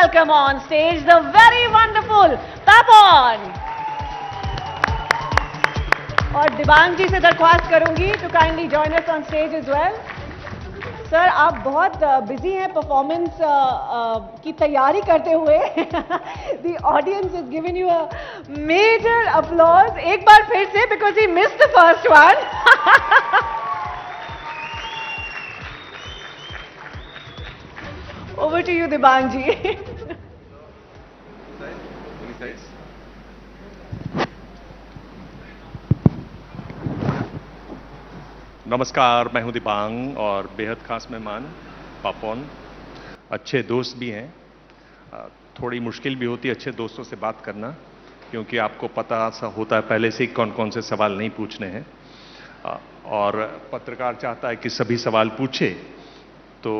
welcome on stage the very wonderful Papon. और दिबांग जी से दरख्वास्त करूंगी to kindly join us on stage as well. Sir आप बहुत बिजी हैं परफॉर्मेंस की तैयारी करते हुए. The audience has given you a major applause. एक बार फिर से because he missed the first one. Over to you, Dibang ji. नमस्कार, मैं हूं दिबांग और बेहद खास मेहमान पापोन. अच्छे दोस्त भी हैं. थोड़ी मुश्किल भी होती है अच्छे दोस्तों से बात करना, क्योंकि आपको पता सा होता है पहले से कौन कौन से सवाल नहीं पूछने हैं, और पत्रकार चाहता है कि सभी सवाल पूछे. तो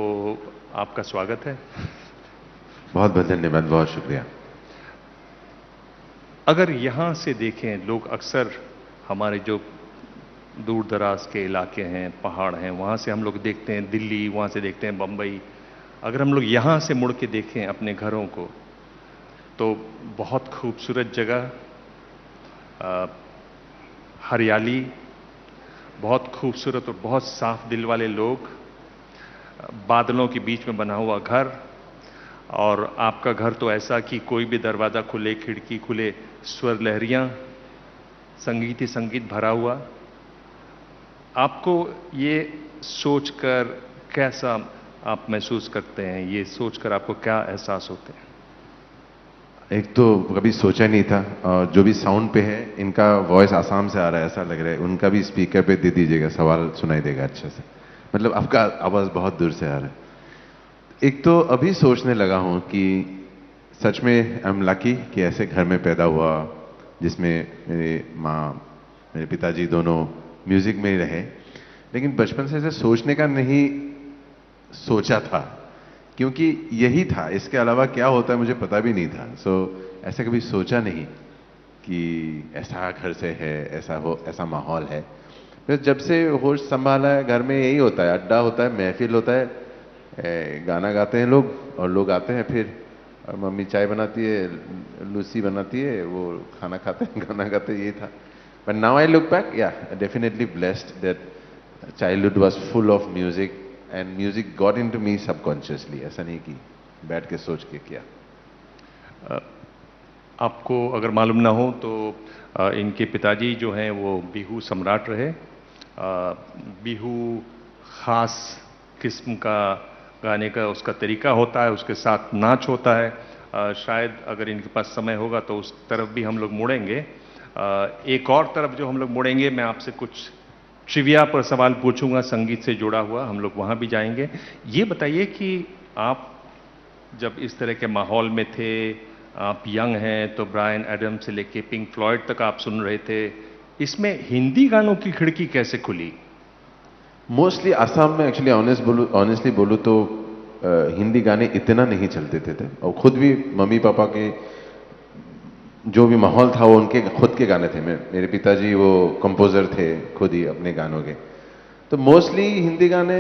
आपका स्वागत है. बहुत बहुत धन्यवाद, बहुत शुक्रिया. अगर यहां से देखें, लोग अक्सर हमारे जो दूर दराज के इलाके हैं, पहाड़ हैं, वहां से हम लोग देखते हैं दिल्ली, वहां से देखते हैं बंबई. अगर हम लोग यहां से मुड़ के देखें अपने घरों को, तो बहुत खूबसूरत जगह, हरियाली, बहुत खूबसूरत और बहुत साफ दिल वाले लोग, बादलों के बीच में बना हुआ घर. और आपका घर तो ऐसा कि कोई भी दरवाजा खुले, खिड़की खुले, स्वर लहरियां, संगीत ही संगीत भरा हुआ. आपको ये सोचकर कैसा आप महसूस करते हैं? ये सोचकर आपको क्या एहसास होते हैं? एक तो कभी सोचा नहीं था. जो भी साउंड पे है, इनका वॉइस आसाम से आ रहा है ऐसा लग रहा है. उनका भी स्पीकर पे दे दीजिएगा, सवाल सुनाई देगा अच्छे से. मतलब आपका आवाज बहुत दूर से आ रहा है. एक तो अभी सोचने लगा हूं कि सच में आई एम लकी कि ऐसे घर में पैदा हुआ जिसमें मेरी माँ, मेरे पिताजी दोनों म्यूजिक में ही रहे. लेकिन बचपन से ऐसे सोचने का नहीं सोचा था, क्योंकि यही था. इसके अलावा क्या होता है मुझे पता भी नहीं था. ऐसा कभी सोचा नहीं कि ऐसा घर से है, ऐसा माहौल है. फिर जब से होश संभाला है, घर में यही होता है, अड्डा होता है, महफिल होता है, गाना गाते हैं लोग और लोग आते हैं फिर, और मम्मी चाय बनाती है, लूसी बनाती है, वो खाना खाते हैं, गाना गाते हैं. यही था. But now I look back, yeah, definitely blessed that childhood was full of music and music got into me subconsciously. ऐसा नहीं कि बैठ के सोच के किया. आपको अगर मालूम ना हो तो इनके पिताजी जो हैं वो बिहू सम्राट रहे. बिहू खास किस्म का गाने का उसका तरीका होता है, उसके साथ नाच होता है. शायद अगर इनके पास समय होगा तो उस तरफ भी हम लोग मुड़ेंगे. एक और तरफ जो हम लोग मुड़ेंगे, मैं आपसे कुछ ट्रिविया पर सवाल पूछूंगा संगीत से जुड़ा हुआ, हम लोग वहां भी जाएंगे. ये बताइए कि आप जब इस तरह के माहौल में थे, आप यंग हैं, तो ब्रायन एडम से लेके पिंक फ्लॉयड तक आप सुन रहे थे, इसमें हिंदी गानों की खिड़की कैसे खुली? मोस्टली आसाम में एक्चुअली ऑनेस्टली बोलूँ तो हिंदी गाने इतना नहीं चलते थे. और खुद भी मम्मी पापा के जो भी माहौल था वो उनके खुद के गाने थे. मेरे पिताजी वो कंपोजर थे खुद ही अपने गानों के. तो मोस्टली हिंदी गाने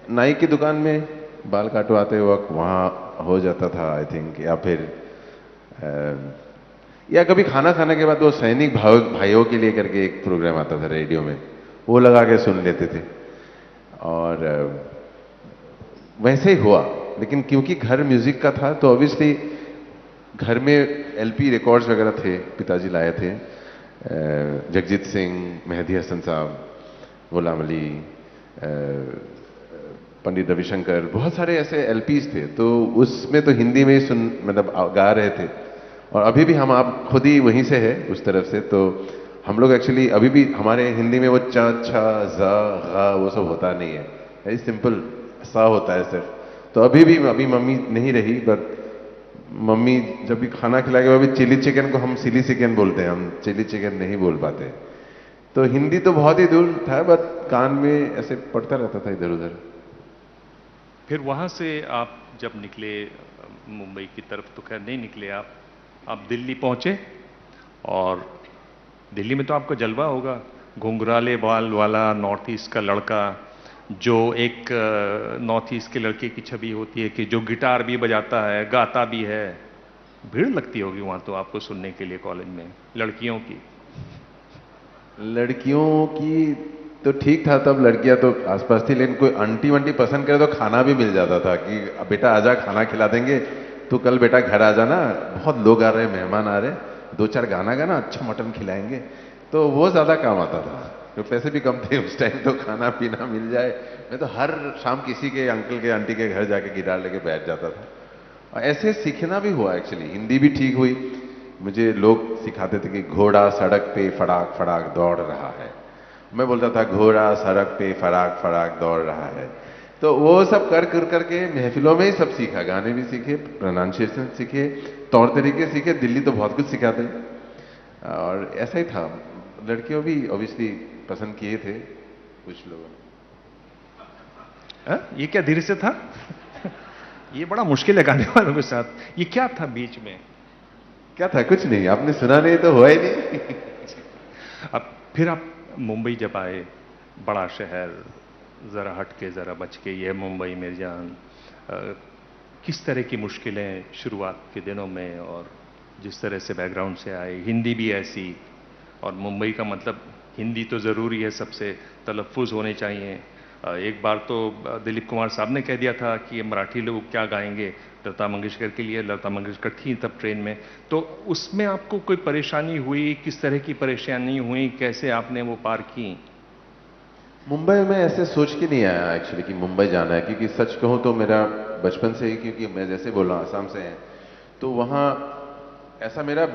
नाई की दुकान में बाल काटवाते वक्त वहाँ हो जाता था आई थिंक, या फिर या कभी खाना खाने के बाद वो सैनिक भाइयों के लिए करके एक प्रोग्राम आता था रेडियो में, वो लगा के सुन लेते थे. और वैसे ही हुआ. लेकिन क्योंकि घर म्यूजिक का था तो ऑब्वियसली घर में एलपी रिकॉर्ड्स वगैरह थे, पिताजी लाए थे. जगजीत सिंह, मेहदी हसन साहब, गुलाम अली, पंडित रविशंकर, बहुत सारे ऐसे एलपीज थे. तो उसमें तो हिंदी में ही मतलब गा रहे थे. और अभी भी हम आप खुद ही वहीं से है उस तरफ से, तो हम लोग एक्चुअली अभी भी हमारे हिंदी में वो चा, छा, जा, गा वो सब होता नहीं है. वेरी सिंपल सा होता है सिर्फ. तो अभी मम्मी नहीं रही, बट मम्मी जब भी खाना खिलाएगी, अभी चिली चिकन को हम सिली चिकन बोलते हैं, हम चिली चिकन नहीं बोल पाते. तो हिंदी तो बहुत ही दूर था, बट कान में ऐसे पड़ता रहता था इधर उधर. फिर वहां से आप जब निकले मुंबई की तरफ, तो खैर नहीं निकले आप दिल्ली पहुंचे. और दिल्ली में तो आपका जलवा होगा, घुंघराले बाल वाला नॉर्थ ईस्ट का लड़का, जो एक नॉर्थ ईस्ट के लड़के की छवि होती है कि जो गिटार भी बजाता है, गाता भी है, भीड़ लगती होगी वहां तो आपको सुनने के लिए कॉलेज में लड़कियों की। लड़कियों की तो ठीक था, तब लड़कियां तो आसपास थी, लेकिन कोई आंटी वंटी पसंद करे तो खाना भी मिल जाता था कि "अब बेटा आजा, खाना खिला देंगे, तो कल बेटा घर आ जाना, बहुत लोग आ रहे, मेहमान आ रहे, दो चार गाना गाना, अच्छा मटन खिलाएंगे"। तो वो ज्यादा काम आता था, तो पैसे भी कम थे उस टाइम, तो खाना पीना मिल जाए। मैं तो हर शाम किसी के अंकल के आंटी के घर जाके गिटार लेके बैठ जाता था, और ऐसे सीखना भी हुआ एक्चुअली। हिंदी भी ठीक हुई, मुझे लोग सिखाते थे कि घोड़ा सड़क पे फड़ाक फड़ाक दौड़ रहा है, मैं बोलता था घोड़ा सड़क पे फड़ाक फड़ाक दौड़ रहा है। तो वो सब कर कर करके महफिलों में ही सब सीखा, गाने भी सीखे, प्रोनाउंसिएशन सीखे, तौर तरीके सीखे। दिल्ली तो बहुत कुछ सिखाते, और ऐसा ही था। लड़कियों भी ऑब्वियसली पसंद किए थे कुछ लोगों ने। ये क्या धीरे से था? ये बड़ा मुश्किल है गाने वालों के साथ। ये क्या था बीच में? क्या था? कुछ नहीं, आपने सुना नहीं तो हुआ ही नहीं। अब फिर आप मुंबई जब आए, बड़ा शहर, जरा हट के जरा बच के, ये मुंबई मेरी जान, किस तरह की मुश्किलें शुरुआत के दिनों में, और जिस तरह से बैकग्राउंड से आए, हिंदी भी ऐसी, और मुंबई का मतलब हिंदी तो ज़रूरी है, सबसे तलफ़ुज़ होने चाहिए। एक बार तो दिलीप कुमार साहब ने कह दिया था कि ये मराठी लोग क्या गाएंगे लता मंगेशकर के लिए। लता मंगेशकर थी तब ट्रेन में, तो उसमें आपको कोई परेशानी हुई? किस तरह की परेशानी हुई, कैसे आपने वो पार की? मुंबई में ऐसे सोच के नहीं आया एक्चुअली कि मुंबई जाना है, क्योंकि सच कहूं तो मेरा बचपन से ही, क्योंकि मैं जैसे बोल रहा हूँ आसाम से है, तो वहाँ ऐसा मेरा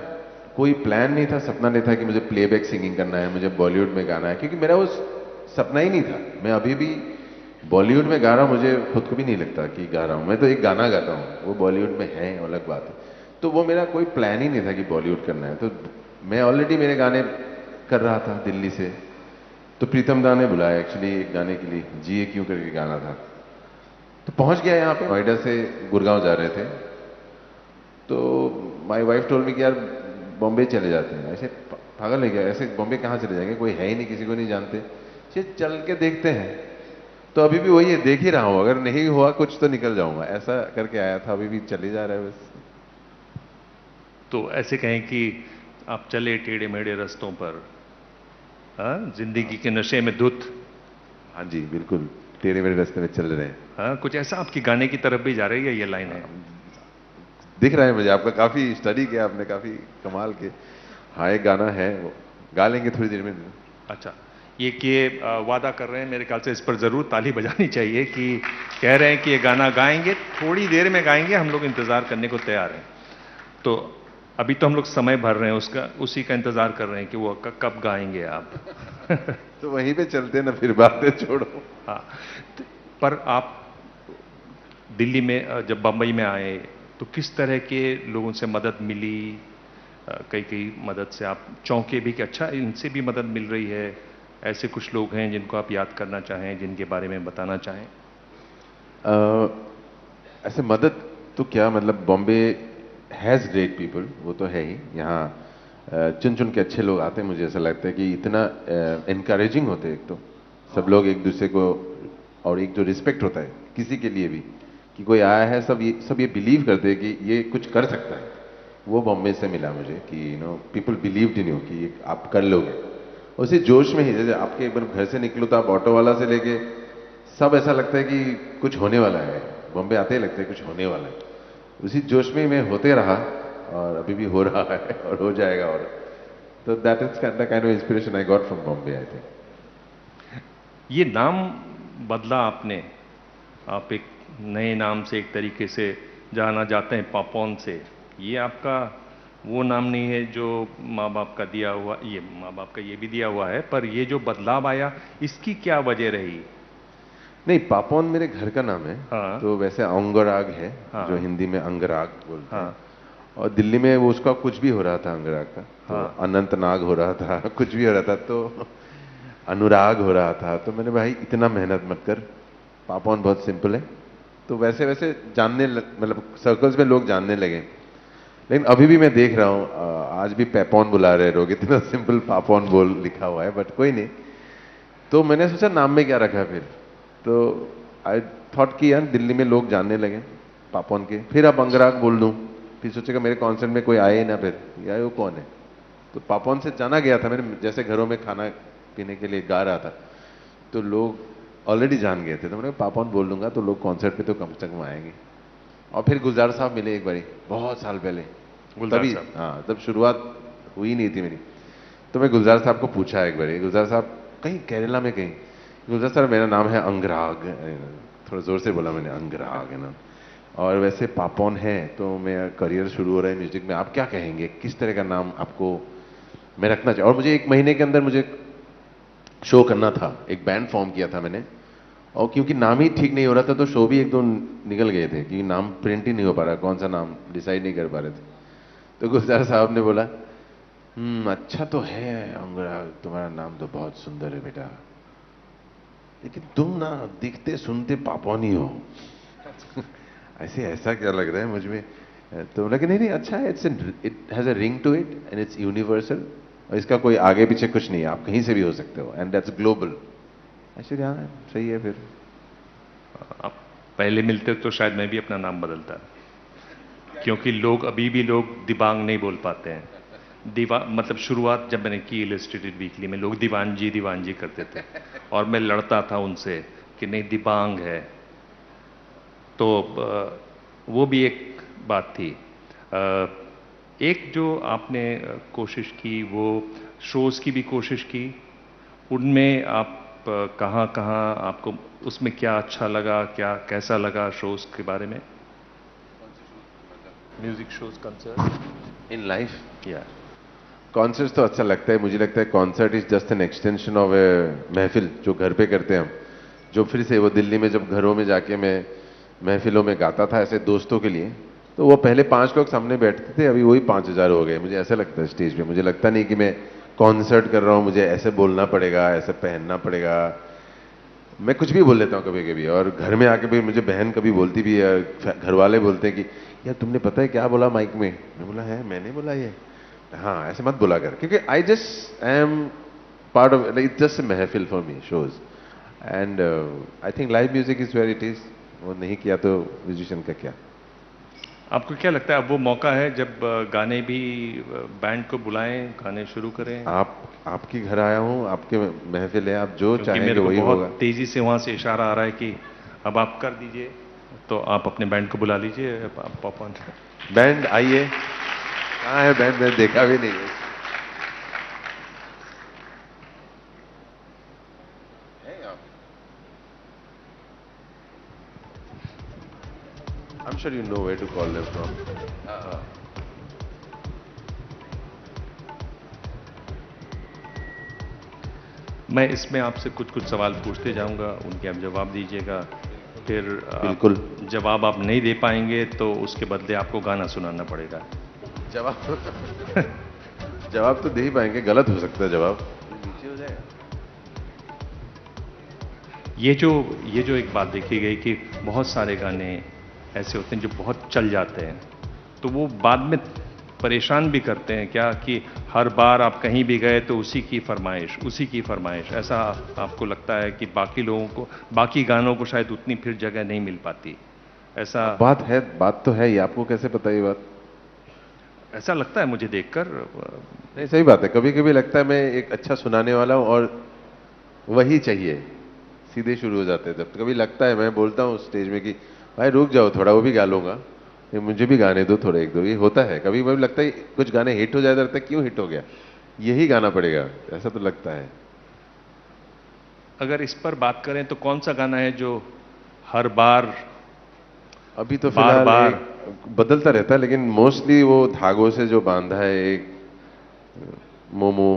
कोई प्लान नहीं था, सपना नहीं था कि मुझे प्लेबैक सिंगिंग करना है, मुझे बॉलीवुड में गाना है, क्योंकि मेरा वो सपना ही नहीं था। मैं अभी भी बॉलीवुड में गा रहा हूँ, मुझे खुद को भी नहीं लगता कि गा रहा हूँ, मैं तो एक गाना गाता हूँ, वो बॉलीवुड में है अलग बात है। तो वो मेरा कोई प्लान ही नहीं था कि बॉलीवुड करना है। तो मैं ऑलरेडी मेरे गाने कर रहा था दिल्ली से, तो प्रीतम दा ने बुलाया एक्चुअली एक गाने के लिए, जिए क्यों करके गाना था। तो पहुंच गया यहाँ पे, नोएडा से गुड़गांव जा रहे थे, तो माय वाइफ टोल्ड मी कि यार बॉम्बे चले जाते हैं। ऐसे पागल है क्या, ऐसे बॉम्बे कहाँ चले जाएंगे, कोई है ही नहीं, किसी को नहीं जानते, चल के देखते हैं। तो अभी भी वही है, देख ही रहा हूं, अगर नहीं हुआ कुछ तो निकल जाऊंगा, ऐसा करके आया था, अभी भी चले जा रहा है बस। तो ऐसे कहें कि आप चले टेढ़े मेढ़े रास्तों पर, जिंदगी के नशे में धुत। हाँ जी बिल्कुल, टेढ़े मेढ़े रास्ते में चल रहे हैं। हाँ, कुछ ऐसा आपकी गाने की तरफ भी जा रही है ये लाइन है? दिख रहा है मुझे, आपका काफी स्टडी किया आपने, काफी कमाल के। हाँ एक गाना है, वो गा लेंगे थोड़ी देर में। अच्छा, ये कि वादा कर रहे हैं, मेरे ख्याल से इस पर जरूर ताली बजानी चाहिए कि कह रहे हैं कि ये गाना गाएंगे, थोड़ी देर में गाएंगे, हम लोग इंतजार करने को तैयार हैं। तो अभी तो हम लोग समय भर रहे हैं उसका, उसी का इंतजार कर रहे हैं कि वो कब गाएंगे आप। तो वहीं पे चलते ना, फिर बातें छोड़ो। हाँ, पर आप दिल्ली में जब बम्बई में आए तो किस तरह के लोगों से मदद मिली? कई कई मदद से आप चौंके भी कि अच्छा इनसे भी मदद मिल रही है। ऐसे कुछ लोग हैं जिनको आप याद करना चाहें, जिनके बारे में बताना चाहें? ऐसे मदद तो क्या, मतलब बॉम्बे हैज़ ग्रेट पीपल, वो तो है ही। यहाँ चुन चुन के अच्छे लोग आते हैं, मुझे ऐसा लगता है कि इतना इनकरेजिंग होते हैं एक तो सब लोग एक दूसरे को, और एक जो रिस्पेक्ट होता है किसी के लिए भी कि कोई आया है, सब ये बिलीव करते हैं कि ये कुछ कर सकता है। वो बॉम्बे से मिला मुझे कि पीपल बिलीव्ड इन यू कि आप कर लोगे। उसी जोश में ही, जैसे आपके एक बार घर से निकलो तो आप ऑटो वाला से लेके सब ऐसा लगता है कि कुछ होने वाला है, बॉम्बे आते ही लगता है कुछ होने वाला है। उसी जोश में मैं होते रहा, और अभी भी हो रहा है और हो जाएगा। और तो that is the kind of inspiration I got from Bombay I think. ये नाम बदला आपने, आप एक नए नाम से एक तरीके से जाना जाते हैं, पापोन से। ये आपका वो नाम नहीं है जो माँ बाप का दिया हुआ, ये माँ बाप का ये भी दिया हुआ है, पर ये जो बदलाव आया इसकी क्या वजह रही? नहीं, पापोन मेरे घर का नाम है। हाँ। तो वैसे अंगराग है। हाँ। जो हिंदी में अंगराग बोलते हैं। हाँ। और दिल्ली में वो उसका कुछ भी हो रहा था अंगराग का। हाँ। तो अनंतनाग हो रहा था, कुछ भी हो रहा था, तो अनुराग हो रहा था। तो मैंने भाई इतना मेहनत मत कर, पापोन बहुत सिंपल है। तो वैसे वैसे जानने मतलब सर्कल्स में लोग जानने लगे। लेकिन अभी भी मैं देख रहा हूँ, आज भी पैपॉन बुला रहे लोग, इतना सिंपल पापोन बोल लिखा हुआ है, बट कोई नहीं। तो मैंने सोचा नाम में क्या रखा फिर, तो आई थॉट कि यार दिल्ली में लोग जानने लगे पापोन के, फिर अब अंगराग बोल दूं, फिर सोचेगा मेरे कॉन्सर्ट में कोई आए ना, फिर यार वो कौन है। तो पापोन से जाना गया था मैंने, जैसे घरों में खाना पीने के लिए गा रहा था तो लोग ऑलरेडी जान गए थे, तो मैंने पापोन बोल दूंगा तो लोग कॉन्सर्ट पे तो कम से कम आएंगे। और फिर गुलजार साहब मिले एक बारी बहुत साल पहले, तभी हाँ तब शुरुआत हुई नहीं थी मेरी। तो मैं गुलजार साहब को पूछा एक बारी, गुलजार साहब कहीं केरला में कहीं, गुलजार साहब मेरा नाम है अंगराग, थोड़ा जोर से बोला मैंने, अंगराग है ना, और वैसे पापोन है तो मेरा करियर शुरू हो रहा है म्यूजिक में, आप क्या कहेंगे, किस तरह का नाम आपको मैं रखना चाहिए। और मुझे 1 महीने के अंदर मुझे शो करना था, एक बैंड फॉर्म किया था मैंने, और क्योंकि नाम ही ठीक नहीं हो रहा था तो शो भी 1-2 निकल गए थे क्योंकि नाम प्रिंट ही नहीं हो पा रहा, कौन सा नाम डिसाइड नहीं कर पा रहे थे। तो गुलजार साहब ने बोला अच्छा तो है अंगराग, तुम्हारा नाम तो बहुत सुंदर है बेटा, लेकिन तुम ना दिखते सुनते पापोन ही हो। ऐसे ऐसा क्या लग रहा है मुझ में, तो बोला कि नहीं अच्छा है, it has a ring to it and it's universal, और इसका कोई आगे पीछे कुछ नहीं है, आप कहीं से भी हो सकते हो एंड दैट्स ग्लोबल। ऐसे हाँ सही है। फिर आप पहले मिलते तो शायद मैं भी अपना नाम बदलता, क्योंकि लोग अभी भी लोग दिबांग नहीं बोल पाते हैं। मतलब शुरुआत जब मैंने की इलस्ट्रेटेड वीकली में लोग दीवान जी करते थे और मैं लड़ता था उनसे कि नहीं दिबांग है, तो वो भी एक बात थी। एक जो आपने कोशिश की, वो शोज़ की भी कोशिश की, उनमें आप कहाँ आपको उसमें क्या अच्छा लगा, क्या कैसा लगा शोज़ के बारे में? Music shows, concert in life या कॉन्सर्ट तो अच्छा लगता है, मुझे लगता है concert is just an extension of a महफिल जो घर पे करते हैं हम, जो फिर से वो दिल्ली में जब घरों में जाके मैं महफिलों में गाता था ऐसे दोस्तों के लिए, तो वो पहले 5 लोग सामने बैठते थे, अभी वही 5000 हो गए। मुझे ऐसा लगता है स्टेज पे, मुझे लगता नहीं कि मैं कॉन्सर्ट कर रहा हूँ, मुझे ऐसे बोलना पड़ेगा, ऐसे पहनना पड़ेगा। मैं कुछ भी बोल लेता हूँ कभी कभी, और घर में आके भी मुझे बहन कभी बोलती भी है, घर वाले बोलते हैं कि यार तुमने पता है क्या बोला माइक में, मैं बोला है मैंने बोला ये, हाँ ऐसे मत बोला कर, क्योंकि I just I am part of it's just a महफिल for me shows, and I think live music is where it is, वो नहीं किया तो म्यूजिशियन का क्या। आपको क्या लगता है अब वो मौका है जब गाने भी बैंड को बुलाएं, गाने शुरू करें? आपके घर आया हूँ, आपके महफिल है, आप जो चाहेंगे मेरे को वही बहुत होगा। तेजी से वहां से इशारा आ रहा है कि अब आप कर दीजिए, तो आप अपने बैंड को बुला लीजिए। पापोन बैंड आइए, कहाँ है बैंड, मैं देखा भी नहीं है। I'm sure you know where to call them from. मैं इसमें आपसे कुछ सवाल पूछते जाऊंगा, उनके आप जवाब दीजिएगा, फिर बिल्कुल। जवाब आप नहीं दे पाएंगे तो उसके बदले आपको गाना सुनाना पड़ेगा। जवाब तो दे ही पाएंगे, गलत हो सकता है जवाब, नीचे हो जाएगा। ये जो एक बात देखी गई कि बहुत सारे गाने ऐसे होते हैं जो बहुत चल जाते हैं, तो वो बाद में परेशान भी करते हैं क्या, कि हर बार आप कहीं भी गए तो उसी की फरमाइश, ऐसा आपको लगता है कि बाकी लोगों को, बाकी गानों को शायद उतनी फिर जगह नहीं मिल पाती, ऐसा बात तो है, ये आपको कैसे पता ये बात? ऐसा लगता है मुझे देखकर। नहीं सही बात है, कभी कभी लगता है मैं एक अच्छा सुनाने वाला हूं और वही चाहिए, सीधे शुरू हो जाते हैं। जब कभी लगता है, मैं बोलता हूँ स्टेज में कि भाई रुक जाओ थोड़ा, वो भी गा लूंगा, मुझे भी गाने दो थोड़े 1-2, ये होता है। कभी कभी लगता है कुछ गाने हिट हो जाए तो लगता है क्यों हिट हो गया, यही गाना पड़ेगा, ऐसा तो लगता है। अगर इस पर बात करें तो कौन सा गाना है जो हर बार, अभी तो फिलहाल बदलता रहता है, लेकिन मोस्टली वो धागों से जो बांधा है, एक मोमो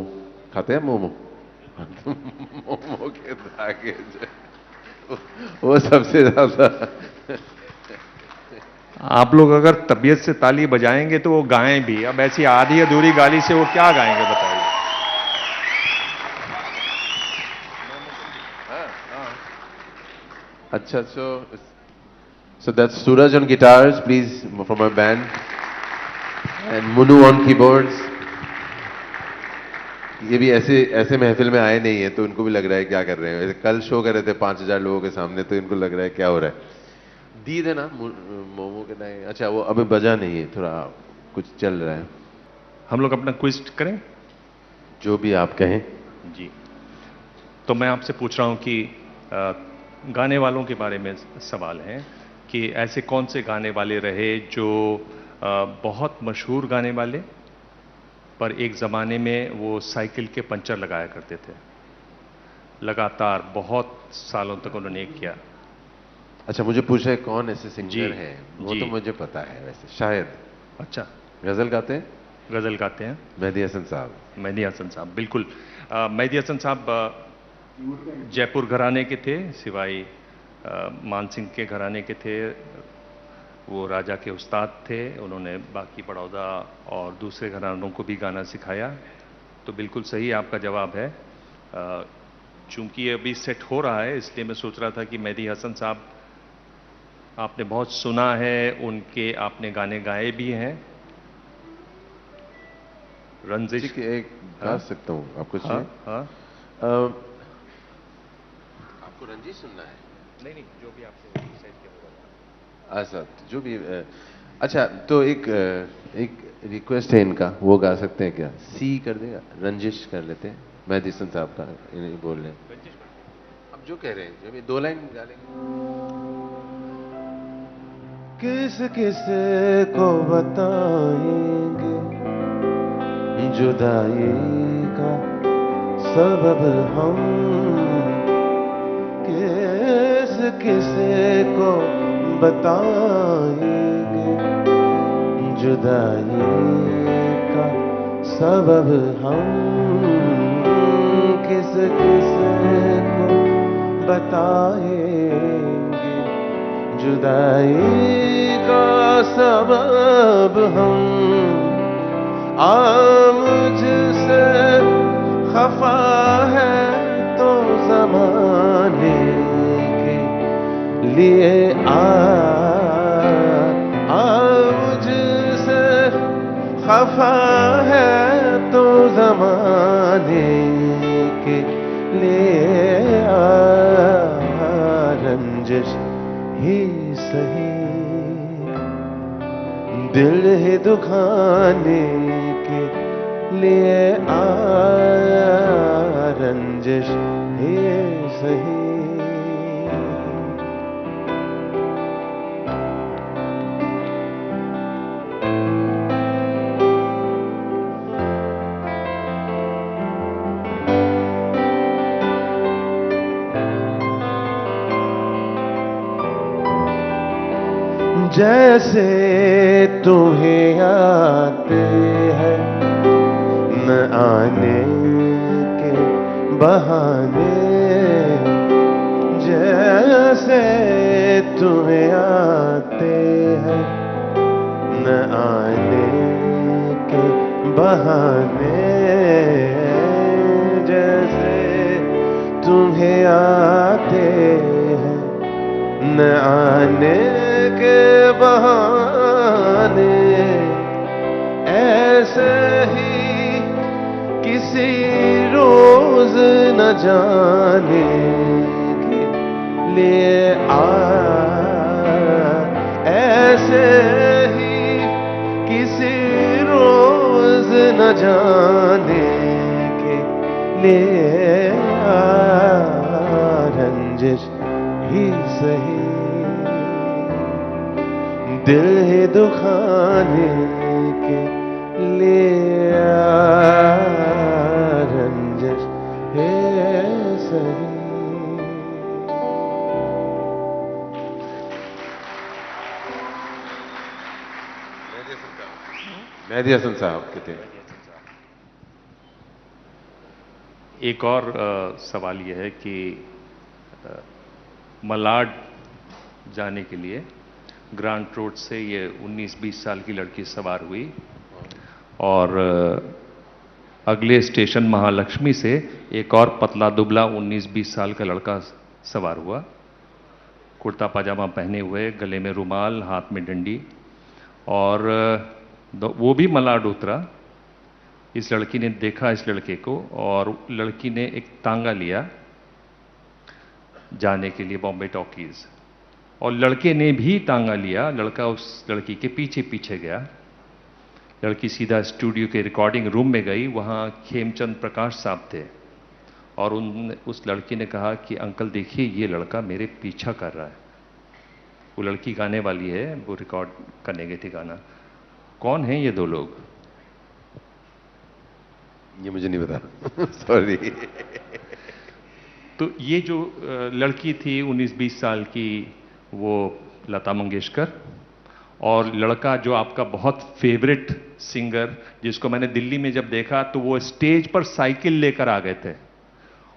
खाते हैं, मोमो के धागे वो सबसे ज्यादा। आप लोग अगर तबीयत से ताली बजाएंगे तो वो गाएं भी, अब ऐसी आधी अधूरी गाली से वो क्या गाएंगे बताइए। अच्छा, so that's Suraj on guitars, please, from our band, and Munu on keyboards. ये भी ऐसे ऐसे महफिल में आए नहीं है तो उनको भी लग रहा है क्या कर रहे हैं। वैसे कल शो कर रहे थे 5,000 लोगों के सामने, तो इनको लग रहा है क्या हो रहा है। दी थे ना मोमो के नहीं, अच्छा वो अभी बजा नहीं है, थोड़ा कुछ चल रहा है। हम लोग अपना क्विज करें? जो भी आप कहें। जी, तो मैं आपसे पूछ रहा हूं कि गाने वालों के बारे में सवाल है कि ऐसे कौन से गाने वाले रहे जो बहुत मशहूर गाने वाले, पर एक ज़माने में वो साइकिल के पंचर लगाया करते थे, लगातार बहुत सालों तक उन्होंने किया। अच्छा, मुझे पूछा है कौन ऐसे सिंगर जी, हैं, वो जी। तो मुझे पता है वैसे, शायद अच्छा, गजल गाते हैं। गज़ल गाते हैं मेहदी हसन साहब। मेहदी हसन साहब, बिल्कुल। मेहदी हसन साहब जयपुर घराने के थे, सिवाय मानसिंह के घराने के थे। वो राजा के उस्ताद थे, उन्होंने बाकी बड़ौदा और दूसरे घरानों को भी गाना सिखाया। तो बिल्कुल सही आपका जवाब है। चूंकि ये अभी सेट हो रहा है, इसलिए मैं सोच रहा था कि मेहदी हसन साहब आपने बहुत सुना है, उनके आपने गाने गाए भी हैं। रंजिश। ठीक है, एक गा हाँ? सकता हूँ, आपको हाँ, चाहिए? हाँ। आपको रंजीत सुनना है? नहीं, नहीं, जो भी आपसे डिसाइड किया होगा। अच्छा, जो भी अच्छा, तो एक रिक्वेस्ट है इनका, वो गा सकते हैं क्या? सी कर देगा, रंजिश कर लेते हैं, मेहदी हसन साहब का इन्हें बोल रहे हैं। अब जो कह रहे हैं, जो भी 2 लाइन गा लेंगे। किस किस को बताएंगे जुदाई का सबब हम, किस किस को बताएंगे जुदाई का सबब हम, किस किस को बताएंगे जुदाई का सबब हम। मुझसे खफा है तो ज़माने के लिए मुझसे खफा है तो ज़माने के लिए रंजिश ही सही दिल ही दुखाने के लिए रंजिश ही सही। जैसे तुम्हें आते हैं न आने के बहाने, जैसे तुम्हें आते हैं न आने के बहाने, जैसे तुम्हें आते हैं न आने के बहाने, ऐसे ही किसी रोज न जाने के लिए ऐसे ही किसी रोज न जाने के लिए रंजिश ही सही दिल ही दुखाने के लिए रंजिश है सही। मेहदी हसन साहब के थे। एक और सवाल यह है कि मलाड जाने के लिए ग्रांट रोड से ये 19-20 साल की लड़की सवार हुई और अगले स्टेशन महालक्ष्मी से एक और पतला दुबला 19-20 साल का लड़का सवार हुआ, कुर्ता पाजामा पहने हुए, गले में रुमाल, हाथ में डंडी, और वो भी मलाड उतरा इस लड़की ने देखा इस लड़के को और लड़की ने एक तांगा लिया जाने के लिए बॉम्बे टॉकीज, और लड़के ने भी तांगा लिया। लड़का उस लड़की के पीछे पीछे गया। लड़की सीधा स्टूडियो के रिकॉर्डिंग रूम में गई। वहां खेमचंद प्रकाश साहब थे और उस लड़की ने कहा कि अंकल देखिए ये लड़का मेरे पीछा कर रहा है। वो लड़की गाने वाली है, वो रिकॉर्ड करने गई थी गाना। कौन है ये दो लोग? ये मुझे नहीं पता सॉरी। तो ये जो लड़की थी 19-20 साल की, वो लता मंगेशकर, और लड़का जो आपका बहुत फेवरेट सिंगर, जिसको मैंने दिल्ली में जब देखा तो वो स्टेज पर साइकिल लेकर आ गए थे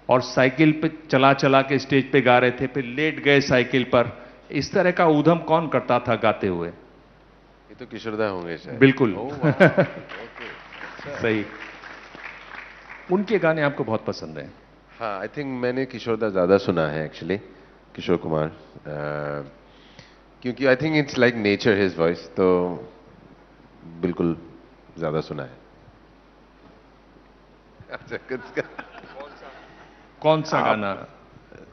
और साइकिल पे चला चला के स्टेज पे गा रहे थे, फिर लेट गए साइकिल पर। इस तरह का ऊधम कौन करता था गाते हुए? ये तो किशोरदा होंगे शायद। बिल्कुल। ओके। सही। उनके गाने आपको बहुत पसंद हैं? हाँ, आई थिंक मैंने किशोरदा ज़्यादा सुना है एक्चुअली, किशोर कुमार, क्योंकि I think it's like nature his voice, तो बिल्कुल ज़्यादा सुना है। अच्छा, कौन सा गाना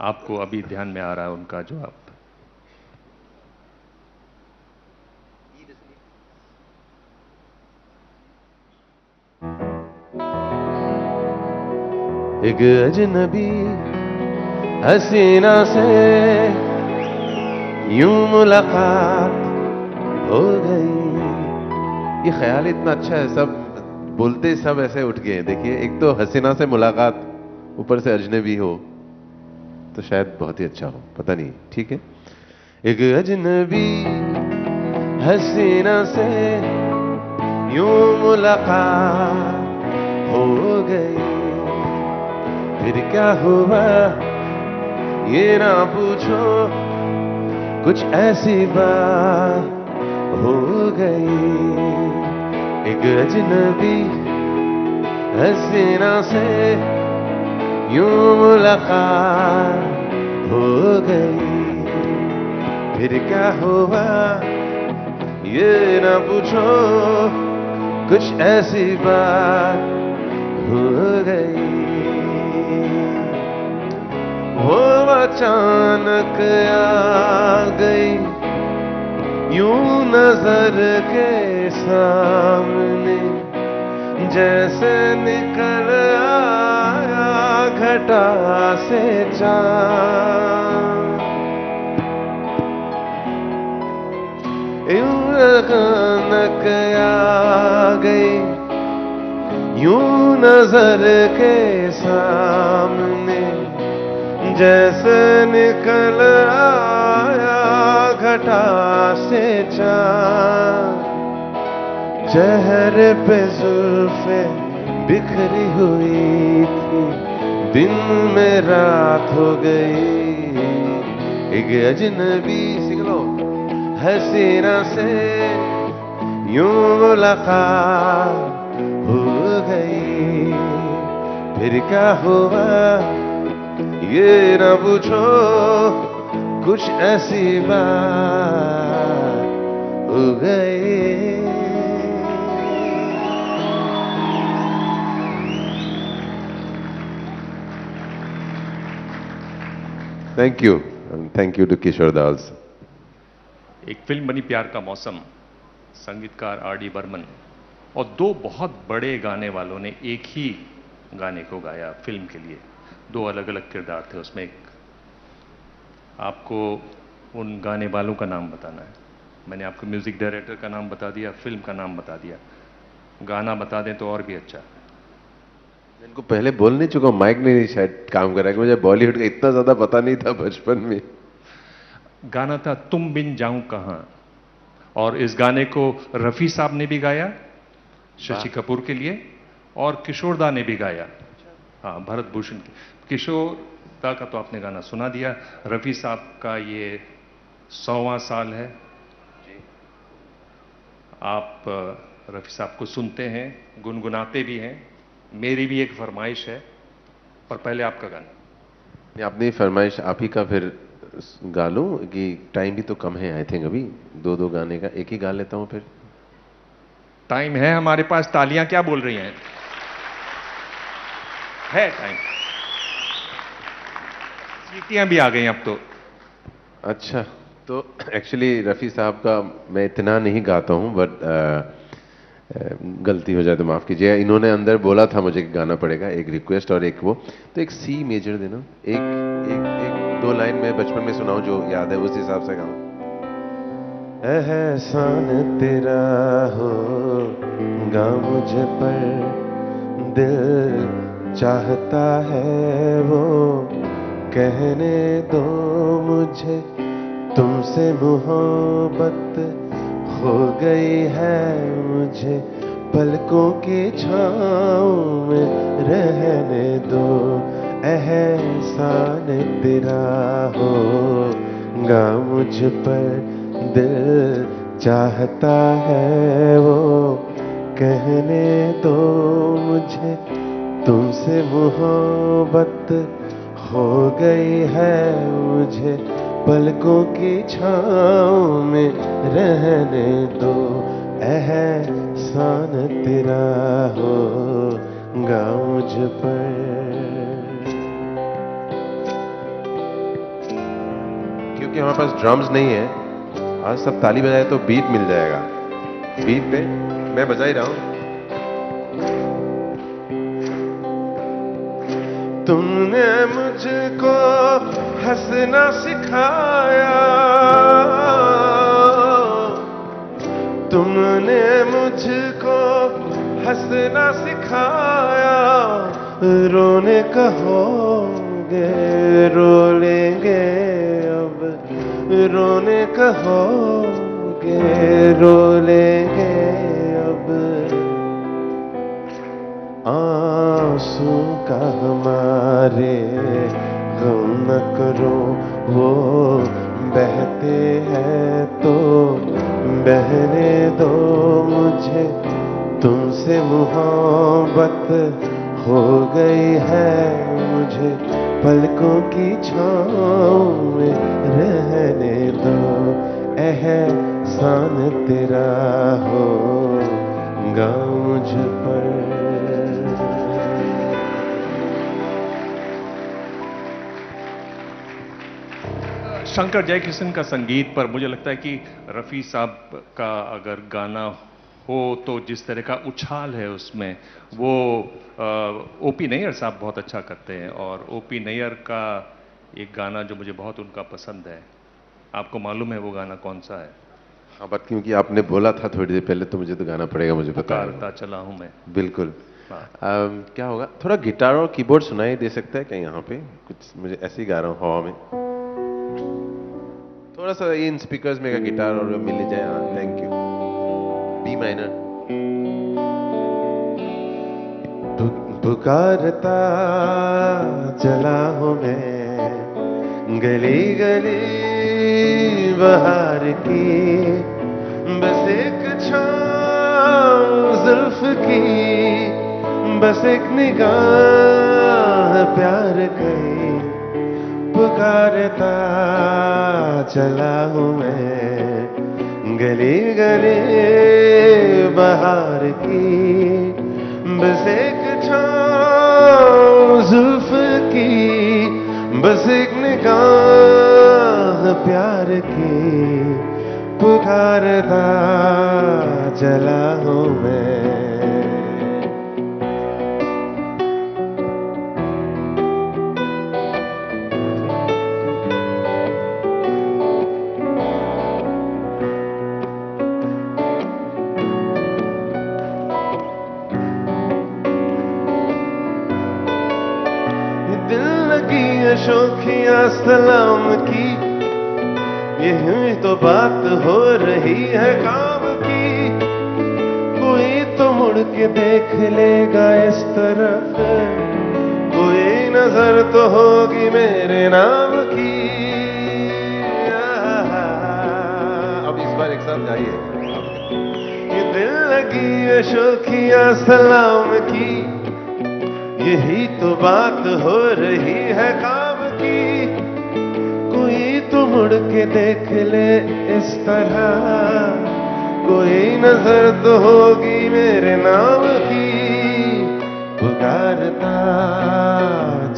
आपको अभी ध्यान में आ रहा है उनका, जो आप? एक अजनबी हसीना से यूं मुलाकात हो गई। ये ख्याल इतना अच्छा है, सब बोलते सब ऐसे उठ गए। देखिए, एक तो हसीना से मुलाकात, ऊपर से अजनबी हो, तो शायद बहुत ही अच्छा हो, पता नहीं। ठीक है। एक अजनबी हसीना से यूं मुलाकात हो गई, फिर क्या हुआ ये ना पूछो, कुछ ऐसी बात हो गई। एक अजनबी हसीना से यूं मुलाकात हो गई, फिर क्या हुआ ये ना पूछो, कुछ ऐसी बात हो गई। वो अचानक आ गई यूं नजर के सामने, जैसे निकल आया घटा से चाँद। यूं अचानक आ गई यूं नजर के सामने, जैसे निकल आया घटा से चाँद। चेहरे पे जुल्फे बिखरी हुई थी, दिन में रात हो गई। एक अजनबी सिंगलो हसीना से यूं मुलाकात हो गई, फिर क्या हुआ ये ना पूछो, कुछ ऐसी बात हो गई। Thank you to Kishoredas. एक फिल्म बनी प्यार का मौसम, संगीतकार आर.डी. बर्मन, और दो बहुत बड़े गाने वालों ने एक ही गाने को गाया फिल्म के लिए। दो अलग अलग किरदार थे उसमें। एक आपको उन गाने वालों का नाम बताना है। मैंने आपको म्यूजिक डायरेक्टर का नाम बता दिया, फिल्म का नाम बता दिया, गाना बता दें तो और भी अच्छा। इनको पहले बोल नहीं चुका, माइक नहीं शायद काम कर रहा है। मुझे बॉलीवुड का इतना ज्यादा पता नहीं था बचपन में। गाना था तुम बिन जाऊं कहां, और इस गाने को रफी साहब ने भी गाया शशि कपूर के लिए, और किशोरदा ने भी गाया। हाँ, भरत भूषण की। किशोरदा का तो आपने गाना सुना दिया। रफी साहब का ये 100वां साल है। आप रफी साहब को सुनते हैं, गुनगुनाते भी हैं। मेरी भी एक फरमाइश है, पर पहले आपका गाना। अपनी फरमाइश आप ही का फिर गा लूं कि टाइम भी तो कम है आई थिंक। अभी दो गाने का एक ही गा लेता हूं फिर। टाइम है हमारे पास। तालियां क्या बोल रही हैं? है टाइम। सीटियां भी आ गई अब तो। अच्छा, तो एक्चुअली रफ़ी साहब का मैं इतना नहीं गाता हूँ, बट गलती हो जाए तो माफ़ कीजिए। इन्होंने अंदर बोला था मुझे कि गाना पड़ेगा, एक रिक्वेस्ट और एक वो, तो एक सी मेजर देना, एक एक एक दो लाइन में बचपन में सुनाऊं जो याद है उस हिसाब से गाऊं। एहसान तेरा होगा मुझ पर, दिल चाहता है वो कहने दो मुझे, तुमसे मोहब्बत हो गई है मुझे, पलकों की छाँव में रहने दो। एहसान तेरा होगा मुझ पर, दिल चाहता है वो कहने दो मुझे, तुमसे मोहब्बत हो गई है मुझे, पलकों की छाँव में रहने दो। एहसान तेरा होगा मुझ पर। क्योंकि हमारे पास ड्रम्स नहीं है, आज सब ताली बजाए तो बीट मिल जाएगा। बीट पे मैं बजा ही रहा हूं। तुमने मुझको हंसना सिखाया, तुमने मुझको हंसना सिखाया, रोने कहोगे रो लेंगे अब, रोने कहोगे रो लेंगे अब, आंसू का हमारे गम न करो, वो बहते हैं तो बहने दो मुझे, तुमसे मोहब्बत हो गई है मुझे, पलकों की छाँव में रहने दो। एहसान तेरा होगा मुझ पर। शंकर जयकिशन का संगीत पर मुझे लगता है कि रफ़ी साहब का अगर गाना हो तो जिस तरह का उछाल है उसमें, वो ओपी नैयर साहब बहुत अच्छा करते हैं। और ओपी नैयर का एक गाना जो मुझे बहुत उनका पसंद है, आपको मालूम है वो गाना कौन सा है? हाँ, बट क्योंकि आपने बोला था थोड़ी देर पहले तो मुझे तो गाना पड़ेगा, मुझे पता है। पुकारता चला हूं मैं। बिल्कुल। हाँ। क्या होगा, थोड़ा गिटार और कीबोर्ड सुनाई दे सकता है क्या यहाँ पे? कुछ मुझे ऐसे ही गा रहा हूँ हवा में, थोड़ा सा इन स्पीकर्स में का गिटार और मिल जाए। हाँ, थैंक यू। B minor. पुकारता चला हूँ मैं गली गली बहार की, बस एक छाँव जुल्फ की, बस एक निगाह प्यार की, पुकारता चला हूँ मैं गली गली बहार की, बस एक छाँव जुल्फ की, बस एक निगाह प्यार की, पुकारता चला हूँ मैं। शोखियां सलाम की, यही तो बात हो रही है काम की, कोई तो मुड़ के देख लेगा इस तरफ, कोई नजर तो होगी मेरे नाम की। अब इस बार एक साथ गाइए। ये दिल लगी है शोखियां सलाम की, यही तो बात हो रही है काम की, कोई तो मुड़ के देख ले इस तरह, कोई नजर तो होगी मेरे नाम की, पुकारता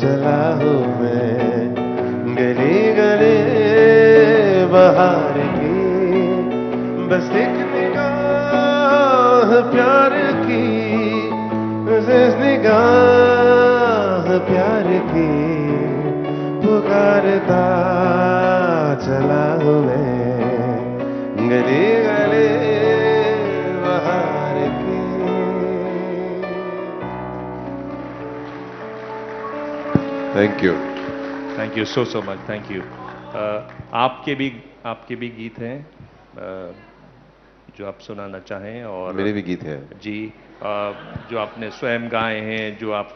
चला हूँ मैं गली गली बाहर की, बस एक निगाह प्यार की, बस एक निगाह प्यार की, पुकारता चला हूँ मैं गली गली बाहर की। Thank you. Thank you so much, thank you. आपके भी गीत हैं जो आप सुनाना चाहें? और मेरे भी गीत हैं जी, जो आपने स्वयं गाए हैं, जो आप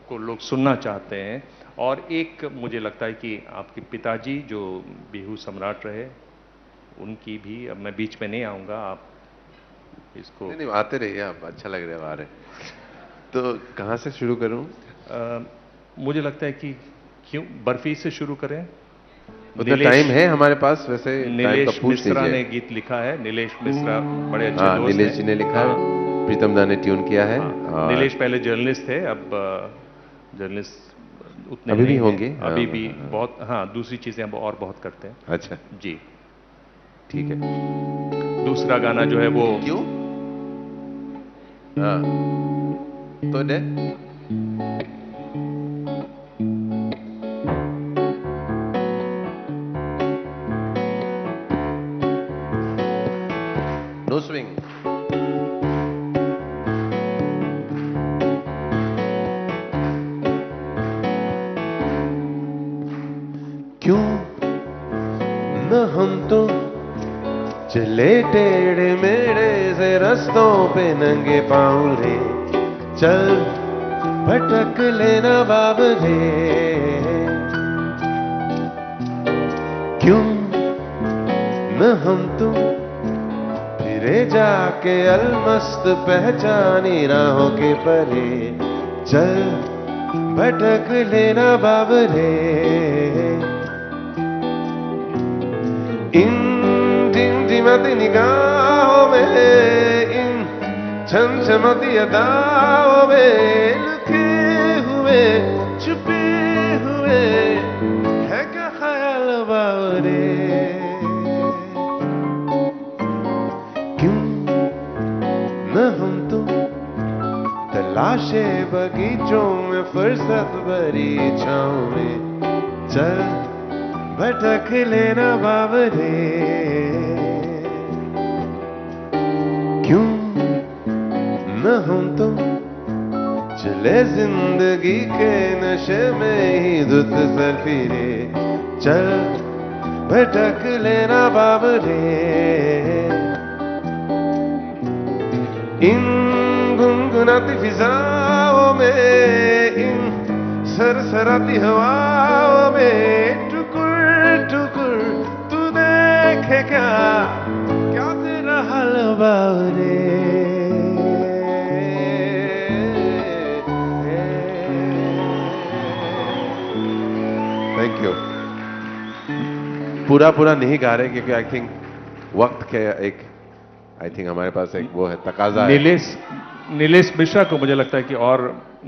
को लोग सुनना चाहते हैं। और एक मुझे लगता है कि आपके पिताजी जो बिहू सम्राट रहे, उनकी भी, अब मैं बीच में नहीं आऊँगा, आप इसको नहीं आते रहिए आप, अच्छा लग रहा है आ रहे। तो कहाँ से शुरू करूं? मुझे लगता है कि क्यों बर्फी से शुरू करें। उतना टाइम है हमारे पास? वैसे टाइम का नीलेश पूछ मिश्रा ने लीजिए। गीत लिखा है। नीलेश मिश्रा बड़े अच्छे हाँ, दोस्त नीलेश हैं। जी ने लिखा है, हाँ, प्रीतम दा ने ट्यून किया है। हाँ। और नीलेश पहले जर्नलिस्ट थे, अब जर्नलिस्ट उतने अभी भी नहीं होंगे। हैं। अभी भी हाँ। बहुत, हाँ, दूसरी चीजें अब और बहुत करते हैं। अच्छा, जी। ठीक है। दूसरा गाना जो है वो क्यों? हाँ, तो दे। No swing. क्यों न हम तो चले टेढ़े मेढ़े से रस्तों पे नंगे पाँव रे, चल भटक लेना बाबरे। क्यों न हम तो फिरे जाके अलमस्त पहचानी राहों के परे, चल भटक लेना बाबरे। इन टिमटिमाती निगाहों में, इन छमछमाती अदाओं में लुके हुए छुपे हुए है क्या ख्याल बावरे। क्यों न हम तो तलाशे बगीचों में फुर्सत भरी छाँव में, चल भटक लेना बाबरे। क्यों न हम तो चले जिंदगी के नशे में ही धुत सर फिरे, चल भटक लेना बाबरे। इन गुनगुनाती फिजाओं में, इन सरसराती हवाओं में टुकुर टुकुर तू देखे क्या, क्या तेरा हाल बावरे। Thank you. पूरा नहीं गा रहे क्योंकि आई थिंक वक्त के एक, आई थिंक हमारे पास एक वो है, तकाजा है। नीलेश मिश्रा को मुझे लगता है कि और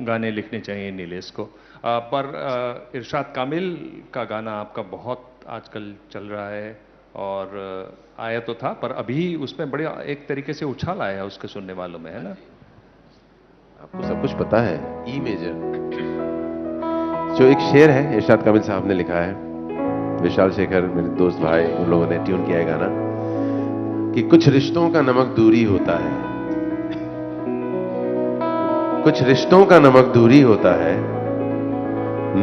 गाने लिखने चाहिए नीलेश को। पर इरशाद कामिल का गाना आपका बहुत आजकल चल रहा है, और आया तो था पर अभी उसमें बड़े एक तरीके से उछाल आया है उसके सुनने वालों में, है ना? आपको सब कुछ पता है। ई मेजर जो एक शेर है, इरशाद कामिल साहब ने लिखा है, विशाल शेखर मेरे दोस्त भाई, उन लोगों ने ट्यून किया है गाना, कि कुछ रिश्तों का नमक दूरी होता है, कुछ रिश्तों का नमक दूरी होता है,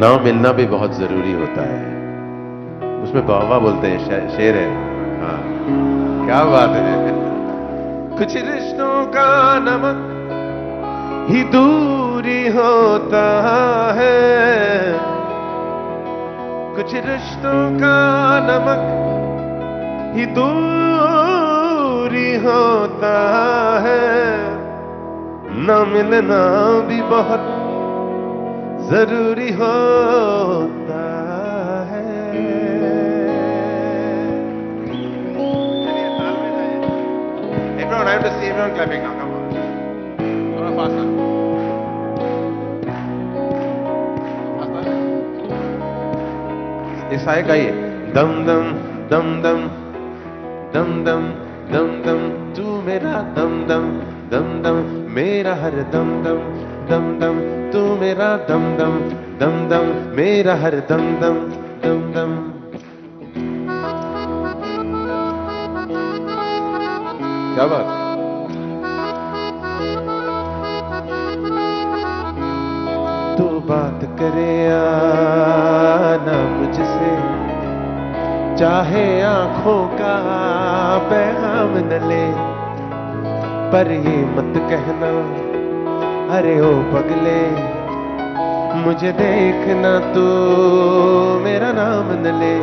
ना मिलना भी बहुत जरूरी होता है। उसमें बाबा बोलते हैं, शेर है। हाँ, क्या बात है। कुछ रिश्तों का नमक ही दूरी होता है, कुछ रिश्तों का नमक ही दूरी होता है, न मिलना भी बहुत जरूरी होता है। Everyone, I have to see everyone clapping now. Come on. थोड़ा faster. इस आए गाइए। दम दम दम दम दम दम दम दम, तू मेरा दम दम दम दम, मेरा हर दम दम दम दम, तू मेरा दम दम दम दम, मेरा हर दम दम दम दम। क्या बात। तू बात करे ना मुझसे, चाहे आंखों का पैगाम न ले, पर ये मत कहना अरे ओ पगले, मुझे देखना तू मेरा नाम न ले।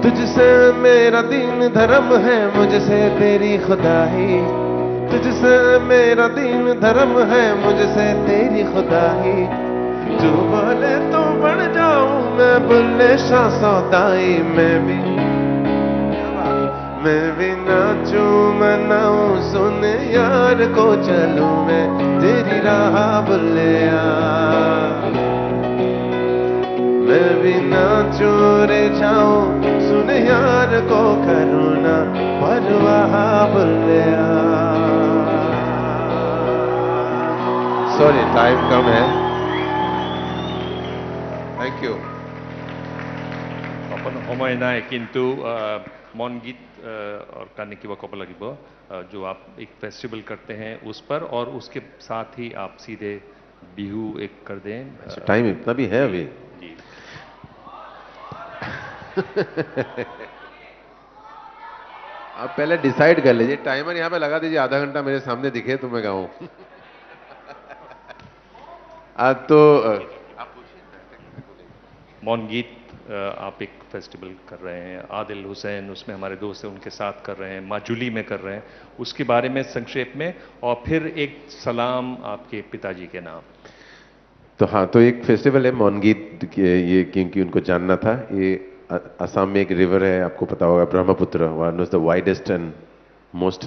तुझसे मेरा दीन धर्म है, मुझसे तेरी खुदाई, तुझसे मेरा दीन धर्म है, मुझसे तेरी खुदाई। तू बोले तो बढ़ जाऊं मैं, बोले शाह सौदाई। मैं भी नाचूं मनाऊं, सुन यार को चलूं मैं तेरी राह बुल्लिया। मैं भी नाचूं रे जाऊं, सुन यार को करूं ना परवाह बुल्लिया। सॉरी टाइम कम है। Thank you. अपन समय নাই কিন্তু মন गीत और गाने की वक़्त लगिब जो आप एक फेस्टिवल करते हैं उस पर, और उसके साथ ही आप सीधे बिहू एक कर दें। टाइम इतना भी है अभी जी। आप पहले डिसाइड कर लीजिए, टाइमर यहाँ पे लगा दीजिए, आधा घंटा मेरे सामने दिखे तो मैं गाऊं। आज तो मौन गीत आप एक फेस्टिवल कर रहे हैं, आदिल हुसैन उसमें हमारे दोस्त हैं उनके साथ कर रहे हैं, माजुली में कर रहे हैं, उसके बारे में संक्षेप में, और फिर एक सलाम आपके पिताजी के नाम। तो हाँ, तो एक फेस्टिवल है मौन गीत, ये क्योंकि उनको जानना था। ये असम में एक रिवर है, आपको पता होगा, Brahmaputra, one of the widest and most,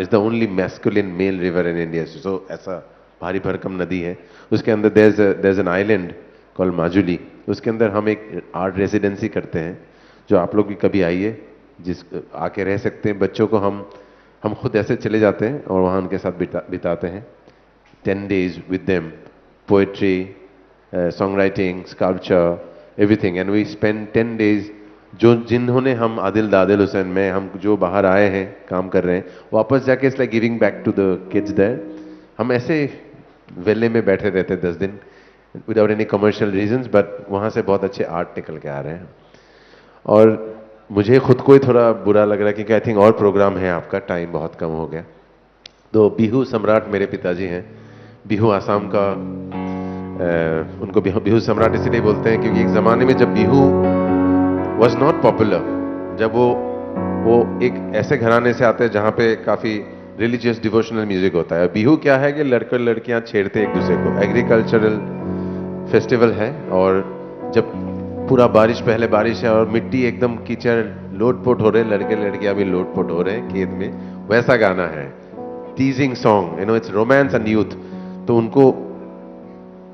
is the only masculine male river in India. So ऐसा भारी भरकम नदी है, उसके अंदर there is an island called Majuli. उसके अंदर हम एक आर्ट रेसिडेंसी करते हैं, जो आप लोग भी कभी आइए, जिस आके रह सकते हैं। बच्चों को हम खुद ऐसे चले जाते हैं और वहाँ उनके साथ बिताते हैं 10 days with them, poetry, songwriting, sculpture, everything, and we spend 10 days। जो जिन्होंने हम आदिल हुसैन में हम जो बाहर आए हैं काम कर रहे हैं, वापस जाके it's like giving back to the kids there. हम ऐसे वेले में बैठे रहते 10 दिन without any commercial reasons, but वहाँ से बहुत अच्छे आर्ट निकल के आ रहे हैं। और मुझे खुद को ही थोड़ा बुरा लग रहा है क्योंकि आई थिंक और प्रोग्राम है आपका, टाइम बहुत कम हो गया। तो बिहू सम्राट मेरे पिताजी हैं। बिहू आसाम का, उनको बिहू सम्राट इसलिए बोलते हैं क्योंकि एक ज़माने में जब बिहू वॉज नॉट पॉपुलर, जब वो एक ऐसे घराने से आते हैं जहाँ पे काफ़ी रिलीजियस डिवोशनल म्यूजिक होता है। बिहू क्या है कि लड़के लड़कियाँ छेड़ते एक दूसरे को, एग्रीकल्चरल फेस्टिवल है। और जब पूरा पहले बारिश है और मिट्टी एकदम कीचड़, लोटपोट हो रहे हैं, लड़के लड़कियां भी लोटपोट हो रहे हैं खेत में, वैसा गाना है। टीजिंग song, it's romance and youth. तो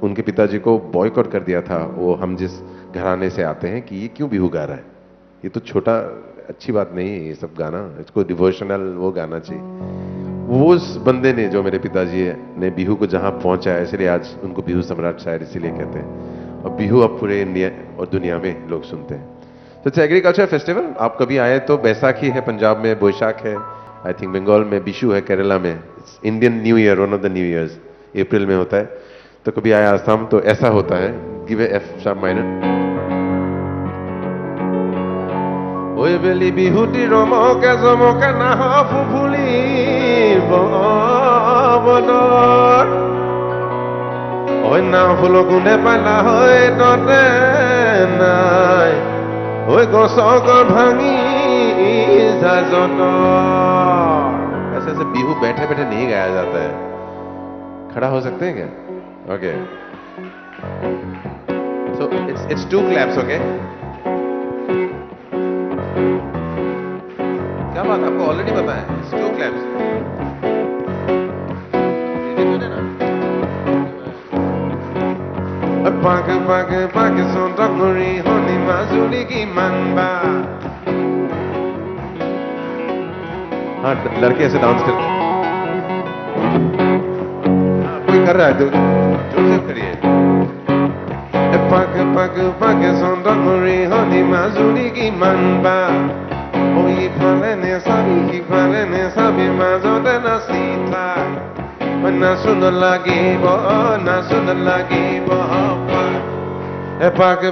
उनके पिताजी को बॉयकॉट कर दिया था वो, हम जिस घराने से आते हैं, कि ये क्यों बिहू गा रहा है, ये तो छोटा, अच्छी बात नहीं है ये सब गाना, इसको डिवोशनल वो गाना चाहिए। वो उस बंदे ने, जो मेरे पिताजी ने बिहू को जहां पहुंचाया, इसलिए आज उनको बिहू सम्राट शायद इसीलिए कहते हैं। और बिहू अब पूरे इंडिया और दुनिया में लोग सुनते हैं। तो इट्स एग्रीकल्चर फेस्टिवल। आप कभी आए तो, बैसाखी है पंजाब में, बोईशाख है आई थिंक बंगाल में, बिशु है केरला में, Indian new year, one of the new years April में होता है। तो कभी आया आसाम तो ऐसा होता है। Give A F sharp minor. ওই বেলি বিহুটি রমকে জমকে নাহ ফুফুলি বনৰ, ওই না ফুল গুণে পালা হৈ ততে নাই, ওই গছকৰ ভাঙি যাজন। ऐसे ऐसे बिहू बैठे बैठे नहीं गाया जाता है, खड़ा हो सकते हैं क्या? Okay, so it's 2 claps, okay. क्या बात, आपको ऑलरेडी पता है? 2 claps। Epak son dongori honi mazuri ki manba. हाँ लड़के ऐसे डांस करते हैं कोई कर रहा है तो जोर से करिए Epak son dongori honi mazuri ki manba. Oye falene sabi mazote na sita. Na sundar lagi bo Epak wo na sundar lagi bo Epak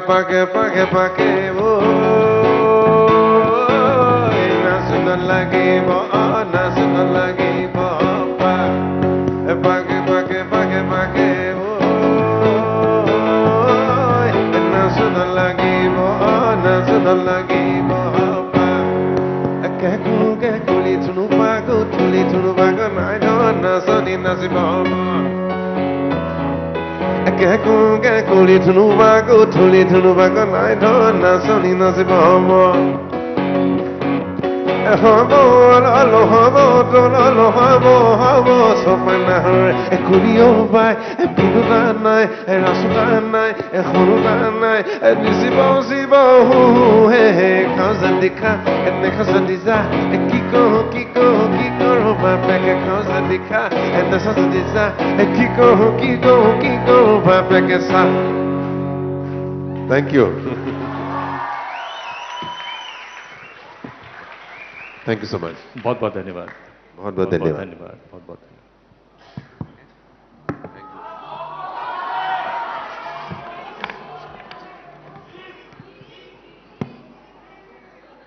wo na sundar lagi bo Kekuli tunu bago nai na soni nasiba Kekuli tunu bago nai na soni nasiba Habo sopana kuliyo bai binudanai rasudanai khurudanai nisibo he khazan dikha ne khazan diza kiko ba peke khazan dikha ne khazan diza kiko ba peke sa. Thank you. Thank you so much. बहुत बहुत धन्यवाद. बहुत बहुत धन्यवाद. बहुत बहुत धन्यवाद.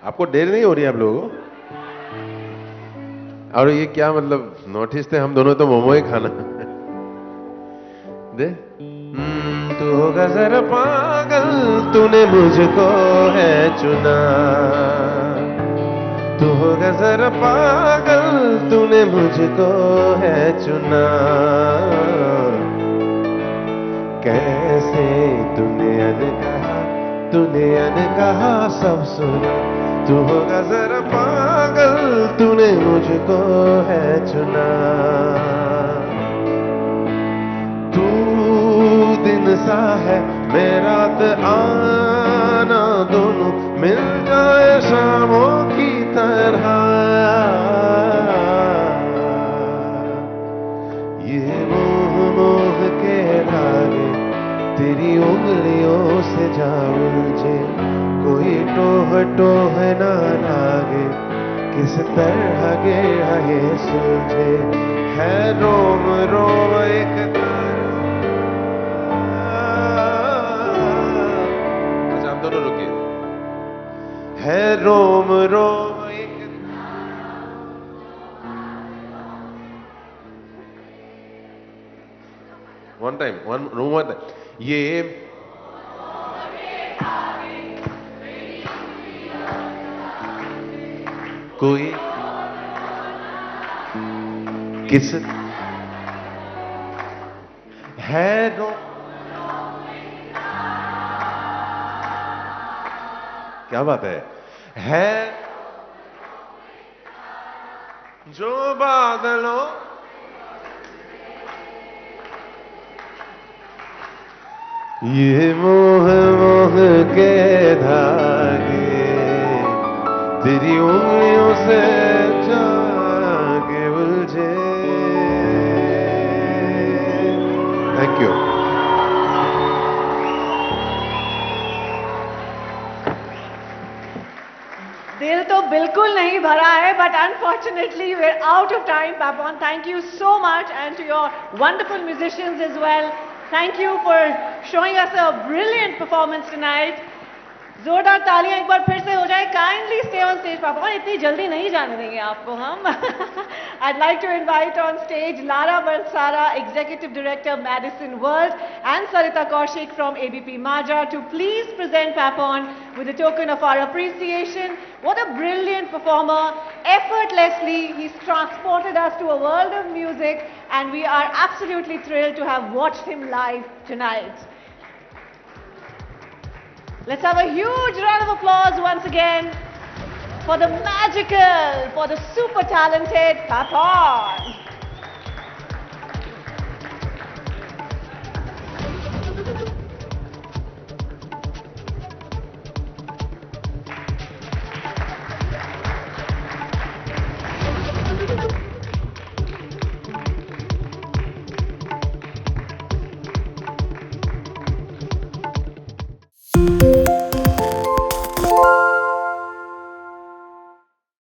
आपको देर नहीं हो रही आप लोगों को? और ये क्या मतलब नॉर्थ ईस्ट है हम दोनों तो मोमो ही खाना दे तू होगा जरा पागल तूने मुझको है चुना तू होगा जरा पागल तूने मुझको है चुना कैसे तूने कहा सब सुना तू होगा जरा पागल तूने मुझको है चुना तू दिन सा है मेरा रात आना दोनों मिल जाए शामों की तरह ये मोह के धागे तेरी उंगलियों से जा उलझे कोई टोह ना लागे किस तरह गे है सुलझे है रोम रोम एक अच्छा आप दोनों रुकिए है रोम रोम एक वन टाइम ये कोई किस है रो क्या बात है जो बादलों ये मोह मोह के धागे तेरी उंगलियों से जाके उलझे थैंक यू दिल तो बिल्कुल नहीं भरा है, but unfortunately we're out of time. Papan, thank you so much, and to your wonderful musicians as well. Thank you for showing us a brilliant performance tonight. जोरदार तालियां एक बार फिर से हो जाए. Kindly stay on stage, Papan. इतनी जल्दी नहीं जाने देंगे आपको हम. I'd like to invite on stage Lara Balsara, Executive Director, Madison World, and Sarita Kaushik from ABP Maja to please present Papan with a token of our appreciation. What a brilliant performer. Effortlessly, he's transported us to a world of music, and we are absolutely thrilled to have watched him live tonight. Let's have a huge round of applause once again for the magical, for the super talented Papan. है।